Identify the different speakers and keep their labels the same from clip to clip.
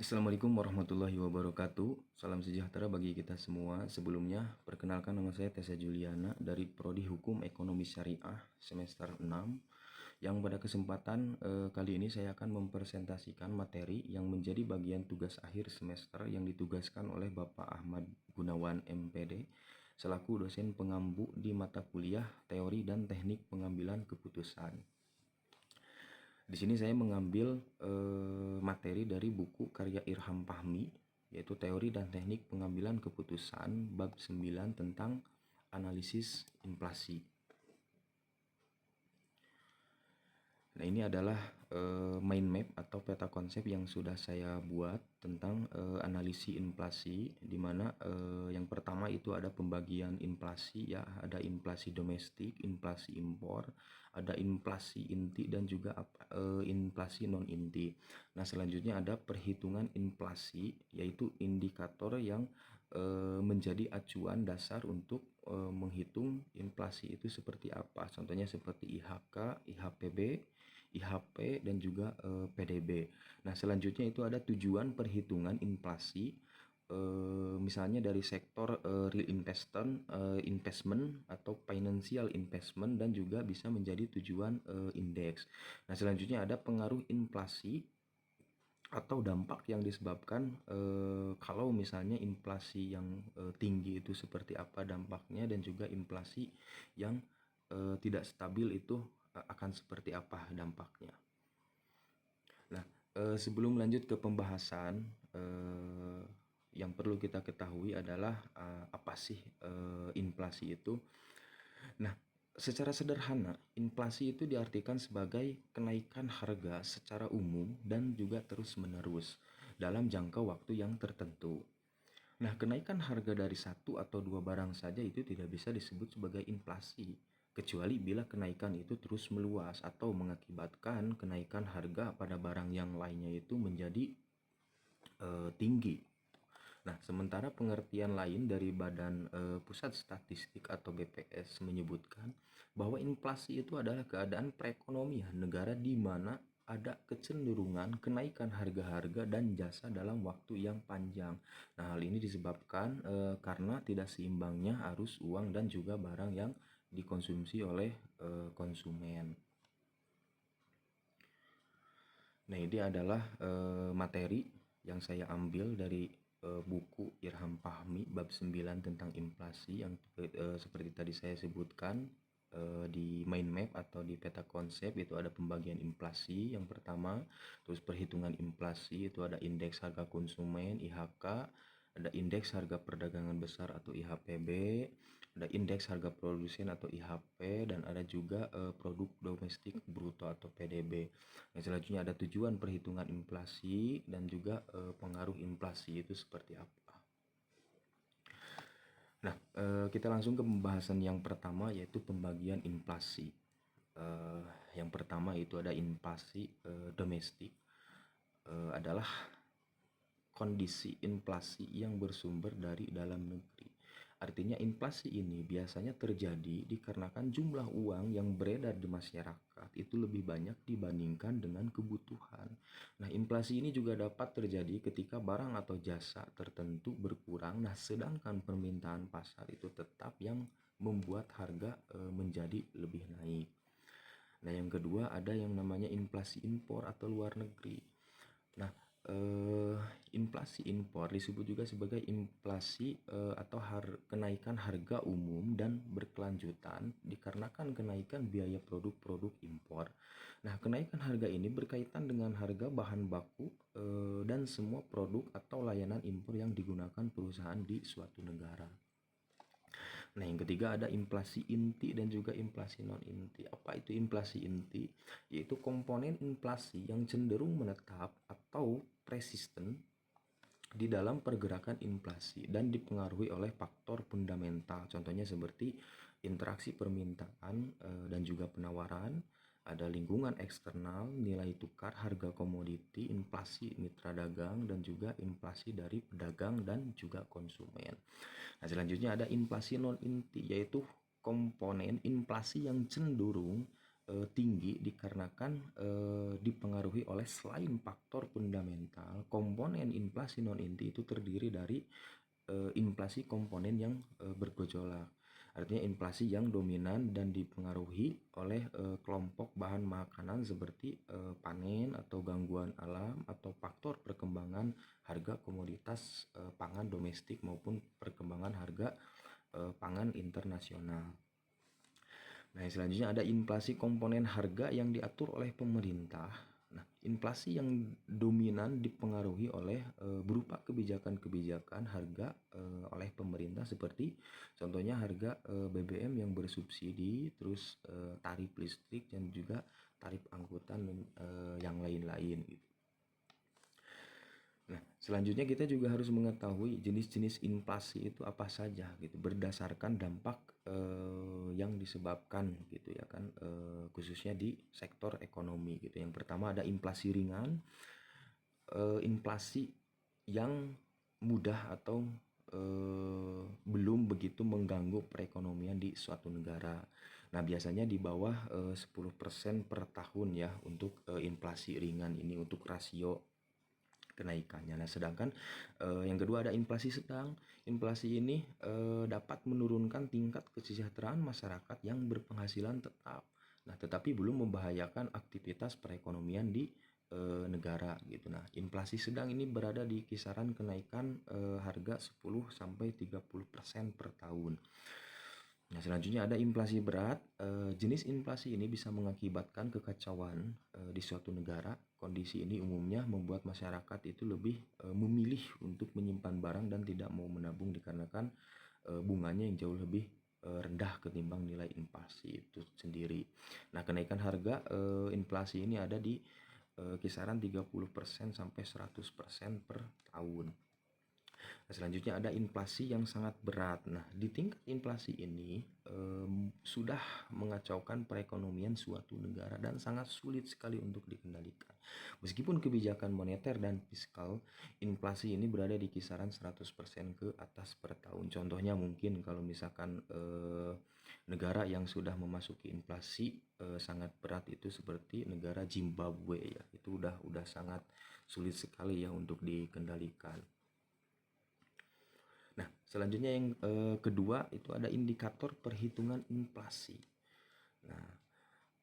Speaker 1: Assalamualaikum warahmatullahi wabarakatuh. Salam sejahtera bagi kita semua. Sebelumnya, perkenalkan nama saya Tessa Juliana dari Prodi Hukum Ekonomi Syariah semester 6. Yang pada kesempatan kali ini saya akan mempresentasikan materi yang menjadi bagian tugas akhir semester yang ditugaskan oleh Bapak Ahmad Gunawan MPD selaku dosen pengampu di mata kuliah Teori dan Teknik Pengambilan Keputusan. Di sini saya mengambil materi dari buku karya Irham Fahmi, yaitu Teori dan Teknik Pengambilan Keputusan bab 9 tentang analisis inflasi. Nah, ini adalah mind map atau peta konsep yang sudah saya buat tentang analisis inflasi, di mana yang pertama itu ada pembagian inflasi ya, ada inflasi domestik, inflasi impor, ada inflasi inti dan juga inflasi non inti. Nah, selanjutnya ada perhitungan inflasi, yaitu indikator yang menjadi acuan dasar untuk menghitung inflasi itu seperti apa. Contohnya seperti IHK, IHPB, IHP dan juga PDB. Nah, selanjutnya itu ada tujuan perhitungan inflasi, misalnya dari sektor real investment atau financial investment, dan juga bisa menjadi tujuan indeks. Nah, selanjutnya ada pengaruh inflasi atau dampak yang disebabkan kalau misalnya inflasi yang tinggi itu seperti apa dampaknya, dan juga inflasi yang tidak stabil itu akan seperti apa dampaknya. Nah, sebelum lanjut ke pembahasan, yang perlu kita ketahui adalah apa sih inflasi itu. Nah, secara sederhana, inflasi itu diartikan sebagai kenaikan harga secara umum dan juga terus-menerus dalam jangka waktu yang tertentu. Nah, kenaikan harga dari satu atau dua barang saja itu tidak bisa disebut sebagai inflasi, kecuali bila kenaikan itu terus meluas atau mengakibatkan kenaikan harga pada barang yang lainnya itu menjadi tinggi. Nah, sementara pengertian lain dari Badan Pusat Statistik atau BPS menyebutkan bahwa inflasi itu adalah keadaan perekonomian negara di mana ada kecenderungan kenaikan harga-harga dan jasa dalam waktu yang panjang. Nah, hal ini disebabkan karena tidak seimbangnya arus uang dan juga barang yang dikonsumsi oleh konsumen. Nah, ini adalah materi yang saya ambil dari buku Irham Fahmi bab 9 tentang inflasi yang seperti tadi saya sebutkan. Di mind map atau di peta konsep itu ada pembagian inflasi yang pertama, terus perhitungan inflasi itu ada indeks harga konsumen IHK, ada indeks harga perdagangan besar atau IHPB, ada indeks harga produsen atau IHP, dan ada juga produk domestik bruto atau PDB. Yang selanjutnya ada tujuan perhitungan inflasi dan juga pengaruh inflasi itu seperti apa. Nah, kita langsung ke pembahasan yang pertama, yaitu pembagian inflasi. Yang pertama itu ada inflasi domestik, adalah kondisi inflasi yang bersumber dari dalam negeri. Artinya inflasi ini biasanya terjadi dikarenakan jumlah uang yang beredar di masyarakat itu lebih banyak dibandingkan dengan kebutuhan. Nah, inflasi ini juga dapat terjadi ketika barang atau jasa tertentu berkurang, nah sedangkan permintaan pasar itu tetap, yang membuat harga menjadi lebih naik. Nah, yang kedua ada yang namanya inflasi impor atau luar negeri. Nah, inflasi impor disebut juga sebagai inflasi atau kenaikan harga umum dan berkelanjutan dikarenakan kenaikan biaya produk-produk impor. Nah, kenaikan harga ini berkaitan dengan harga bahan baku dan semua produk atau layanan impor yang digunakan perusahaan di suatu negara. Nah, yang ketiga ada inflasi inti dan juga inflasi non inti. Apa itu inflasi inti? Yaitu komponen inflasi yang cenderung menetap atau persisten di dalam pergerakan inflasi dan dipengaruhi oleh faktor fundamental. Contohnya seperti interaksi permintaan dan juga penawaran, ada lingkungan eksternal, nilai tukar, harga komoditi, inflasi mitra dagang, dan juga inflasi dari pedagang dan juga konsumen. Nah, selanjutnya ada inflasi non inti, yaitu komponen inflasi yang cenderung tinggi dikarenakan dipengaruhi oleh selain faktor fundamental, komponen inflasi non-inti itu terdiri dari inflasi komponen yang bergejolak. Artinya inflasi yang dominan dan dipengaruhi oleh kelompok bahan makanan seperti panen atau gangguan alam atau faktor perkembangan harga komoditas pangan domestik maupun perkembangan harga pangan internasional. Nah, selanjutnya ada inflasi komponen harga yang diatur oleh pemerintah. Nah, inflasi yang dominan dipengaruhi oleh berupa kebijakan-kebijakan harga oleh pemerintah seperti contohnya harga BBM yang bersubsidi, terus tarif listrik dan juga tarif angkutan yang lain-lain gitu. Nah, selanjutnya kita juga harus mengetahui jenis-jenis inflasi itu apa saja gitu berdasarkan dampak yang disebabkan gitu ya kan, khususnya di sektor ekonomi gitu. Yang pertama ada inflasi ringan, inflasi yang mudah atau belum begitu mengganggu perekonomian di suatu negara. Nah, biasanya di bawah 10% per tahun ya untuk inflasi ringan ini untuk rasio kenaikannya. Nah, sedangkan yang kedua ada inflasi sedang. Inflasi ini dapat menurunkan tingkat kesejahteraan masyarakat yang berpenghasilan tetap. Nah, tetapi belum membahayakan aktivitas perekonomian di negara gitu. Nah, inflasi sedang ini berada di kisaran kenaikan harga 10 sampai 30% per tahun. Nah, selanjutnya ada inflasi berat. Jenis inflasi ini bisa mengakibatkan kekacauan di suatu negara. Kondisi ini umumnya membuat masyarakat itu lebih memilih untuk menyimpan barang dan tidak mau menabung dikarenakan bunganya yang jauh lebih rendah ketimbang nilai inflasi itu sendiri. Nah, kenaikan harga inflasi ini ada di kisaran 30% sampai 100% per tahun. Nah, selanjutnya ada inflasi yang sangat berat. Nah, di tingkat inflasi ini sudah mengacaukan perekonomian suatu negara dan sangat sulit sekali untuk dikendalikan. Meskipun kebijakan moneter dan fiskal, inflasi ini berada di kisaran 100% ke atas per tahun. Contohnya mungkin kalau misalkan negara yang sudah memasuki inflasi sangat berat itu seperti negara Zimbabwe ya. Itu udah sangat sulit sekali ya untuk dikendalikan. Nah, selanjutnya yang kedua itu ada indikator perhitungan inflasi. Nah,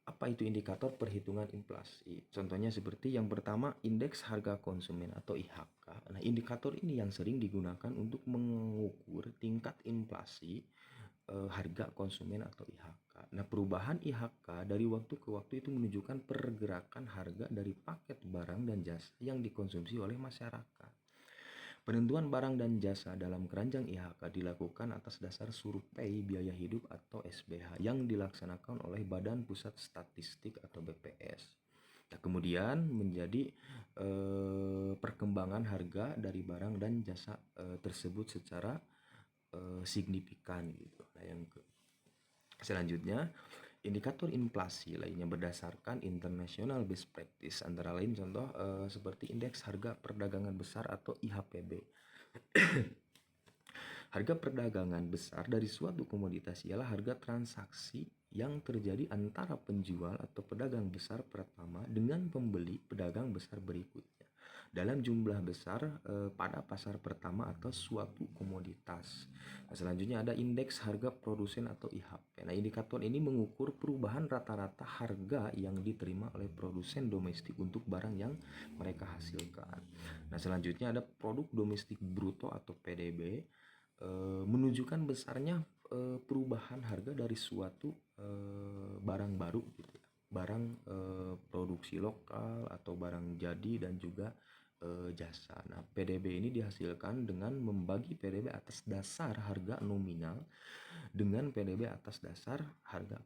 Speaker 1: apa itu indikator perhitungan inflasi? Contohnya seperti yang pertama indeks harga konsumen atau IHK. Nah, indikator ini yang sering digunakan untuk mengukur tingkat inflasi harga konsumen atau IHK. Nah, perubahan IHK dari waktu ke waktu itu menunjukkan pergerakan harga dari paket barang dan jasa yang dikonsumsi oleh masyarakat. Penentuan barang dan jasa dalam keranjang IHK dilakukan atas dasar survei biaya hidup atau SBH yang dilaksanakan oleh Badan Pusat Statistik atau BPS. Nah, kemudian menjadi perkembangan harga dari barang dan jasa tersebut secara signifikan gitu. Nah, yang selanjutnya indikator inflasi lainnya berdasarkan international best practice, antara lain contoh seperti indeks harga perdagangan besar atau IHPB. Harga perdagangan besar dari suatu komoditas ialah harga transaksi yang terjadi antara penjual atau pedagang besar pertama dengan pembeli pedagang besar berikutnya dalam jumlah besar pada pasar pertama atau suatu komoditas. Nah, selanjutnya ada indeks harga produsen atau IHP. Nah, indikator ini mengukur perubahan rata-rata harga yang diterima oleh produsen domestik untuk barang yang mereka hasilkan. Nah, selanjutnya ada produk domestik bruto atau PDB, menunjukkan besarnya perubahan harga dari suatu barang baru gitu ya. Barang produksi lokal atau barang jadi dan juga jasa. Nah, PDB ini dihasilkan dengan membagi PDB atas dasar harga nominal dengan PDB atas dasar harga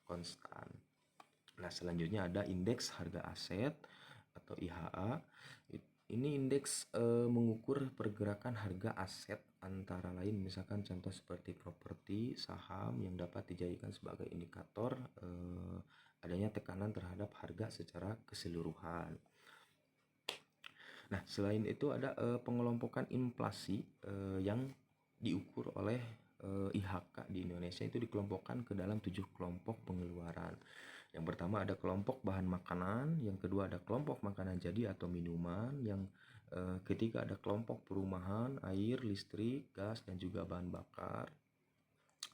Speaker 1: konstan. Nah, selanjutnya ada indeks harga aset atau IHA. Ini indeks mengukur pergerakan harga aset antara lain misalkan contoh seperti properti, saham yang dapat dijadikan sebagai indikator adanya tekanan terhadap harga secara keseluruhan. Nah, selain itu ada pengelompokan inflasi yang diukur oleh IHK di Indonesia itu dikelompokkan ke dalam 7 kelompok pengeluaran. Yang pertama ada kelompok bahan makanan, yang kedua ada kelompok makanan jadi atau minuman, yang ketiga ada kelompok perumahan, air, listrik, gas, dan juga bahan bakar.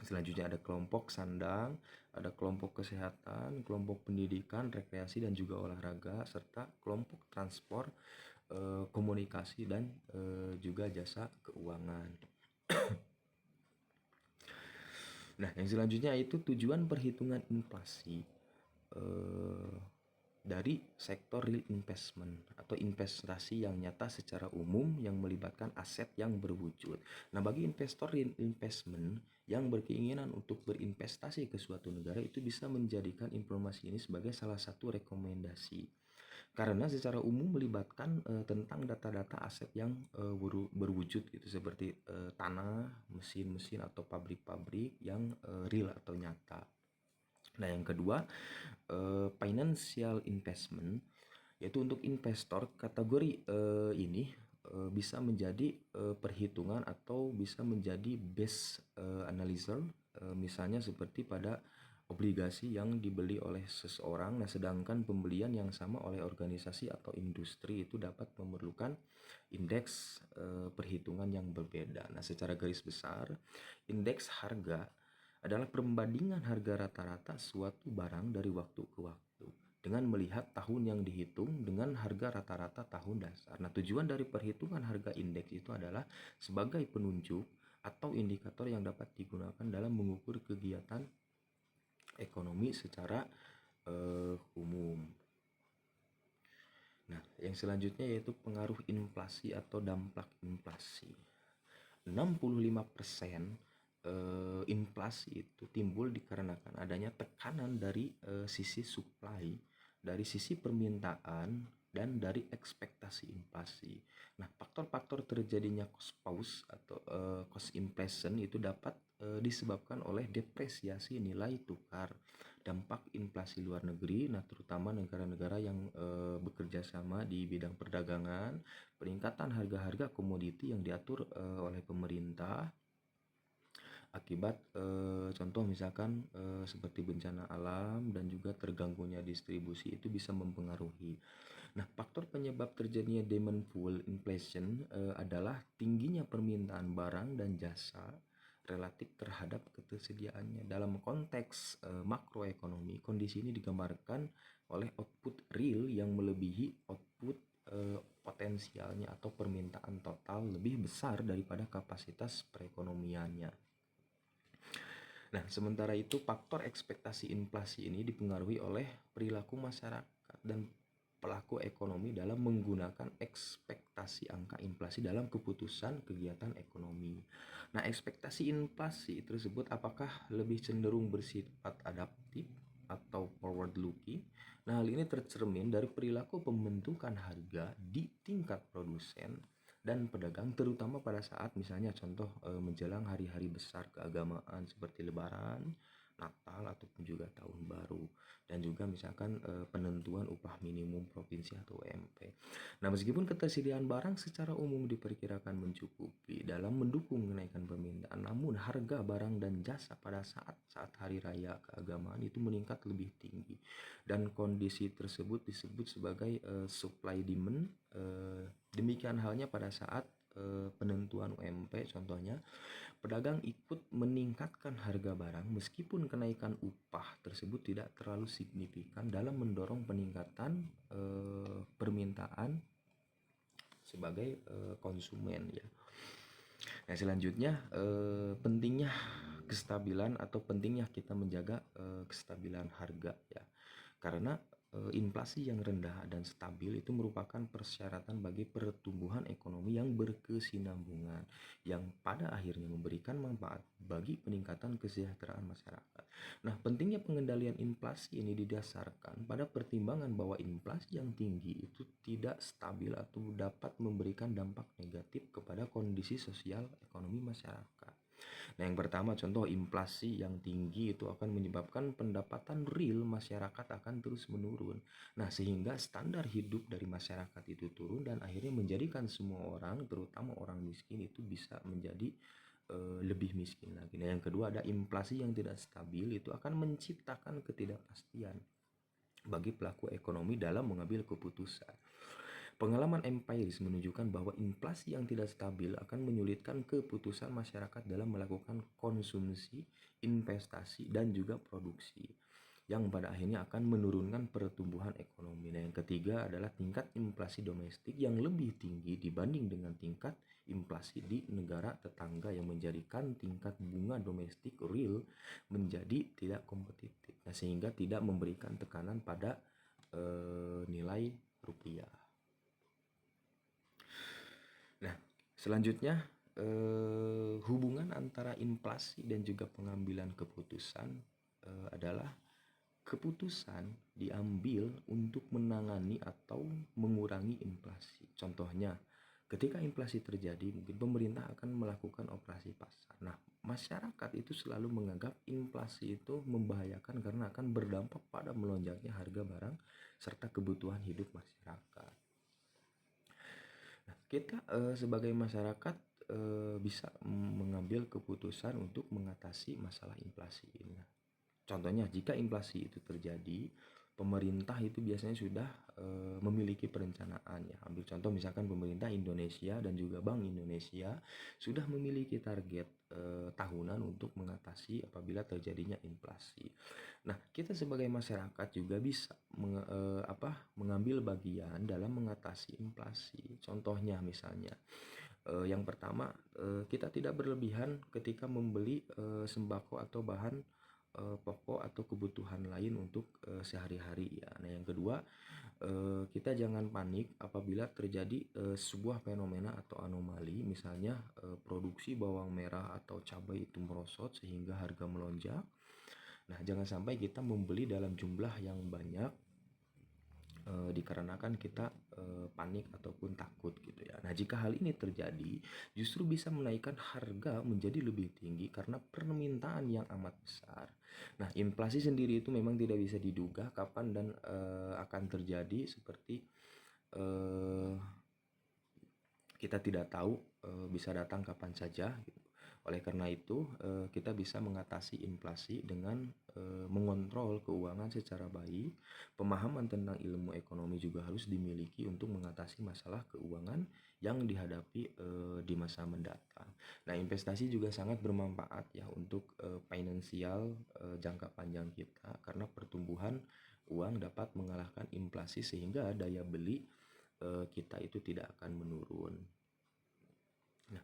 Speaker 1: Selanjutnya ada kelompok sandang, ada kelompok kesehatan, kelompok pendidikan, rekreasi, dan juga olahraga, serta kelompok transport, komunikasi, dan juga jasa keuangan. Nah, yang selanjutnya itu tujuan perhitungan inflasi dari sektor real investment atau investasi yang nyata secara umum yang melibatkan aset yang berwujud. Nah, bagi investor real investment yang berkeinginan untuk berinvestasi ke suatu negara itu bisa menjadikan informasi ini sebagai salah satu rekomendasi. Karena secara umum melibatkan tentang data-data aset yang berwujud gitu, seperti tanah, mesin-mesin atau pabrik-pabrik yang real atau nyata. Nah, yang kedua, financial investment, yaitu untuk investor kategori ini bisa menjadi perhitungan atau bisa menjadi base analyzer, misalnya seperti pada obligasi yang dibeli oleh seseorang. Nah, sedangkan pembelian yang sama oleh organisasi atau industri itu dapat memerlukan indeks perhitungan yang berbeda. Nah, secara garis besar, indeks harga adalah perbandingan harga rata-rata suatu barang dari waktu ke waktu dengan melihat tahun yang dihitung dengan harga rata-rata tahun dasar. Nah, tujuan dari perhitungan harga indeks itu adalah sebagai penunjuk atau indikator yang dapat digunakan dalam mengukur kegiatan ekonomi secara umum. Nah, yang selanjutnya yaitu pengaruh inflasi atau dampak inflasi. 65% inflasi itu timbul dikarenakan adanya tekanan dari sisi supply, dari sisi permintaan, dan dari ekspektasi inflasi. Nah, faktor-faktor terjadinya cost pause atau cost inflation itu dapat disebabkan oleh depresiasi nilai tukar, dampak inflasi luar negeri, nah terutama negara-negara yang bekerja sama di bidang perdagangan, peningkatan harga-harga komoditi yang diatur oleh pemerintah akibat contoh misalkan seperti bencana alam dan juga terganggunya distribusi itu bisa mempengaruhi. Nah, faktor penyebab terjadinya demand pull inflation adalah tingginya permintaan barang dan jasa relatif terhadap ketersediaannya. Dalam konteks makroekonomi, kondisi ini digambarkan oleh output real yang melebihi output potensialnya atau permintaan total lebih besar daripada kapasitas perekonomiannya. Nah, sementara itu faktor ekspektasi inflasi ini dipengaruhi oleh perilaku masyarakat dan pelaku ekonomi dalam menggunakan ekspektasi angka inflasi dalam keputusan kegiatan ekonomi. Nah, ekspektasi inflasi tersebut apakah lebih cenderung bersifat adaptif atau forward looking? Nah, hal ini tercermin dari perilaku pembentukan harga di tingkat produsen dan pedagang, terutama pada saat misalnya contoh menjelang hari-hari besar keagamaan seperti Lebaran, Natal, ataupun juga Tahun Baru, dan juga misalkan penentuan upah minimum provinsi atau UMP. Nah, meskipun ketersediaan barang secara umum diperkirakan mencukupi dalam mendukung kenaikan permintaan, namun harga barang dan jasa pada saat hari raya keagamaan itu meningkat lebih tinggi, dan kondisi tersebut disebut sebagai supply demand. Demikian halnya pada saat penentuan UMP, contohnya pedagang ikut meningkatkan harga barang meskipun kenaikan upah tersebut tidak terlalu signifikan dalam mendorong peningkatan permintaan sebagai konsumen ya. Nah, selanjutnya pentingnya kestabilan atau pentingnya kita menjaga kestabilan harga ya. Karena inflasi yang rendah dan stabil itu merupakan persyaratan bagi pertumbuhan ekonomi yang berkesinambungan, yang pada akhirnya memberikan manfaat bagi peningkatan kesejahteraan masyarakat. Nah, pentingnya pengendalian inflasi ini didasarkan pada pertimbangan bahwa inflasi yang tinggi itu tidak stabil atau dapat memberikan dampak negatif kepada kondisi sosial ekonomi masyarakat. Nah, yang pertama contoh inflasi yang tinggi itu akan menyebabkan pendapatan real masyarakat akan terus menurun. Nah, sehingga standar hidup dari masyarakat itu turun dan akhirnya menjadikan semua orang, terutama orang miskin itu bisa menjadi lebih miskin lagi. Nah, yang kedua ada inflasi yang tidak stabil, itu akan menciptakan ketidakpastian bagi pelaku ekonomi dalam mengambil keputusan. Pengalaman empiris menunjukkan bahwa inflasi yang tidak stabil akan menyulitkan keputusan masyarakat dalam melakukan konsumsi, investasi, dan juga produksi, yang pada akhirnya akan menurunkan pertumbuhan ekonomi. Nah, yang ketiga adalah tingkat inflasi domestik yang lebih tinggi dibanding dengan tingkat inflasi di negara tetangga, yang menjadikan tingkat bunga domestik real menjadi tidak kompetitif. Nah, sehingga tidak memberikan tekanan pada nilai rupiah. Nah, selanjutnya hubungan antara inflasi dan juga pengambilan keputusan adalah keputusan diambil untuk menangani atau mengurangi inflasi. Contohnya, ketika inflasi terjadi, mungkin pemerintah akan melakukan operasi pasar. Nah, masyarakat itu selalu menganggap inflasi itu membahayakan karena akan berdampak pada melonjaknya harga barang serta kebutuhan hidup masyarakat. Nah, kita sebagai masyarakat bisa mengambil keputusan untuk mengatasi masalah inflasi ini. Contohnya, jika inflasi itu terjadi, pemerintah itu biasanya sudah memiliki perencanaan ya. Ambil contoh misalkan pemerintah Indonesia dan juga Bank Indonesia sudah memiliki target tahunan untuk mengatasi apabila terjadinya inflasi. Nah, kita sebagai masyarakat juga bisa mengambil bagian dalam mengatasi inflasi. Contohnya misalnya, yang pertama, kita tidak berlebihan ketika membeli sembako atau bahan pokok atau kebutuhan lain untuk sehari-hari ya. Nah, yang kedua, kita jangan panik apabila terjadi sebuah fenomena atau anomali, misalnya produksi bawang merah atau cabai itu merosot sehingga harga melonjak. Nah, jangan sampai kita membeli dalam jumlah yang banyak dikarenakan kita panik ataupun takut gitu ya. Nah, jika hal ini terjadi, justru bisa menaikkan harga menjadi lebih tinggi karena permintaan yang amat besar. Nah, inflasi sendiri itu memang tidak bisa diduga kapan dan akan terjadi, seperti kita tidak tahu bisa datang kapan saja gitu. Oleh karena itu, kita bisa mengatasi inflasi dengan mengontrol keuangan secara baik. Pemahaman tentang ilmu ekonomi juga harus dimiliki untuk mengatasi masalah keuangan yang dihadapi di masa mendatang. Nah, investasi juga sangat bermanfaat ya untuk finansial jangka panjang kita, karena pertumbuhan uang dapat mengalahkan inflasi sehingga daya beli kita itu tidak akan menurun. Nah,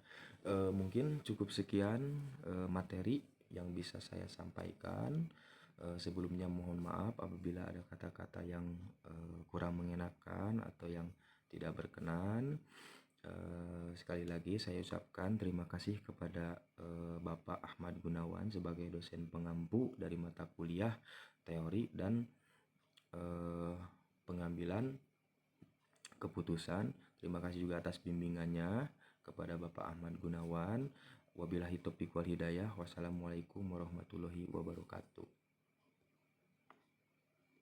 Speaker 1: mungkin cukup sekian materi yang bisa saya sampaikan. Sebelumnya mohon maaf apabila ada kata-kata yang kurang mengenakan atau yang tidak berkenan. Sekali lagi saya ucapkan terima kasih kepada Bapak Ahmad Gunawan sebagai dosen pengampu dari mata kuliah teori dan pengambilan keputusan. Terima kasih juga atas bimbingannya kepada Bapak Ahmad Gunawan. Wabillahi taufiq wal hidayah. Wassalamualaikum warahmatullahi wabarakatuh.